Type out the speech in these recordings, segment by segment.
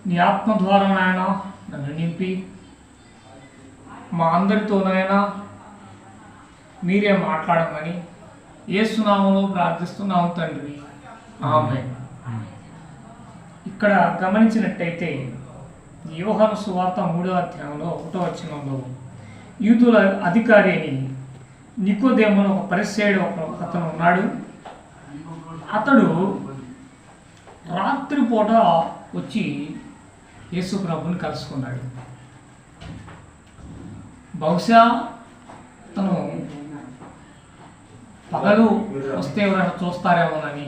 నీ ఆత్మ ద్వారా నాయన నన్ను నింపి మా అందరితో నాయన మీరే మాట్లాడమని యేసునామములో ప్రార్థిస్తున్నాము తండ్రి, ఆమేన్. ఇక్కడ గమనించినట్టయితే యోహాను సువార్త 3వ అధ్యాయంలో 1వ వచనంలో యూదుల అధికారి అని నికోదేమును ఒక పరిసయ్యుడు అతను ఉన్నాడు. అతడు రాత్రిపూట వచ్చి యేసు ప్రభుని కలుసుకున్నాడు. బహుశా తను పగలు వస్తే ఎవరైనా చూస్తారేమోనని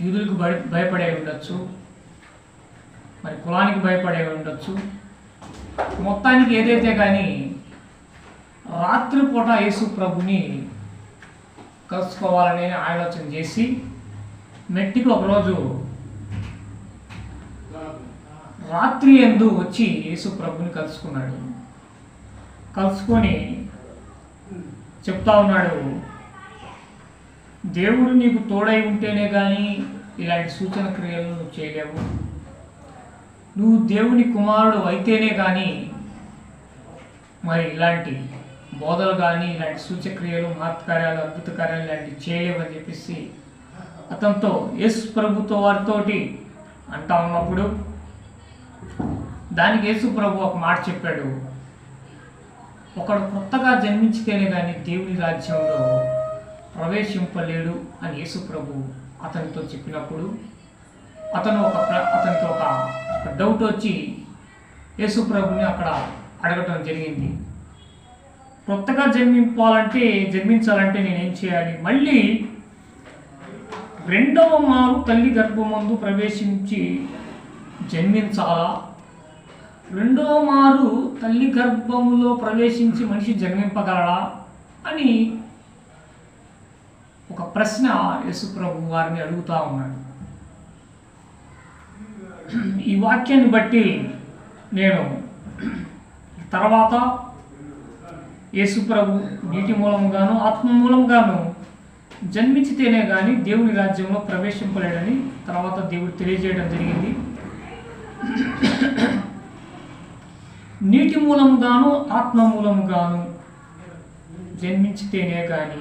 యూదులకు భయపడే ఉండొచ్చు, మరి కులానికి భయపడే ఉండొచ్చు. మొత్తానికి ఏదైతే కానీ రాత్రిపూట యేసు ప్రభుని కలుసుకోవాలని ఆలోచన చేసి మెట్టికి ఒకరోజు రాత్రి యందు వచ్చి యేసు ప్రభుని కలుసుకున్నాడు. కలుసుకొని చెప్తా ఉన్నాడు, దేవుడు నీకు తోడై ఉంటేనే కానీ ఇలాంటి సూచన క్రియలు నువ్వు చేయలేవు. నువ్వు దేవుని కుమారుడు అయితేనే కానీ మరి ఇలాంటి బోధలు కానీ ఇలాంటి సూచక్రియలు, మహత్కార్యాలు, అద్భుత కార్యాలు ఇలాంటివి చేయలేవని చెప్పేసి అతనితో యేసు ప్రభుతో వారితోటి అంటా ఉన్నప్పుడు దానికి యేసు ప్రభు ఒక మాట చెప్పాడు, ఒకడు కొత్తగా జన్మించితేనే కానీ దేవుని రాజ్యంలో ప్రవేశింపలేడు అని యేసు ప్రభు అతనితో చెప్పినప్పుడు అతనికి ఒక డౌట్ వచ్చి యేసు ప్రభుని అక్కడ అడగటం జరిగింది. కొత్తగా జన్మించాలంటే నేనేం చేయాలి? మళ్ళీ రెండవ మారు తల్లి గర్భమందు ప్రవేశించి జన్మించాలా? రెండవ మారు తల్లి గర్భములో ప్రవేశించి మనిషి జన్మింపగలడా అని ఒక ప్రశ్న యేసు ప్రభు వారిని అడుగుతా ఉన్నాడు. ఈ వాక్యాన్ని బట్టి నేను తర్వాత యేసు ప్రభు నీటి మూలంగాను ఆత్మ మూలంగాను జన్మించితేనే కానీ దేవుని రాజ్యంలో ప్రవేశింపలేడని తర్వాత దేవుడు తెలియజేయడం జరిగింది. నీటి మూలముగాను ఆత్మ మూలముగాను జన్మించితేనే కానీ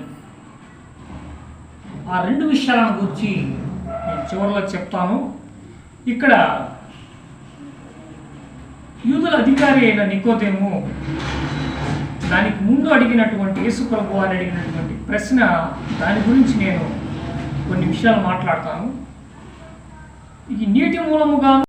ఆ రెండు విషయాలను గురించి నేను చివరిలో చెప్తాను. ఇక్కడ యూదుల అధికారి అయిన నికోదేము దానికి ముందు అడిగినటువంటి యేసు ప్రభు వారు అడిగినటువంటి ప్రశ్న, దాని గురించి నేను కొన్ని విషయాలు మాట్లాడతాను. ఈ నీటి మూలముగా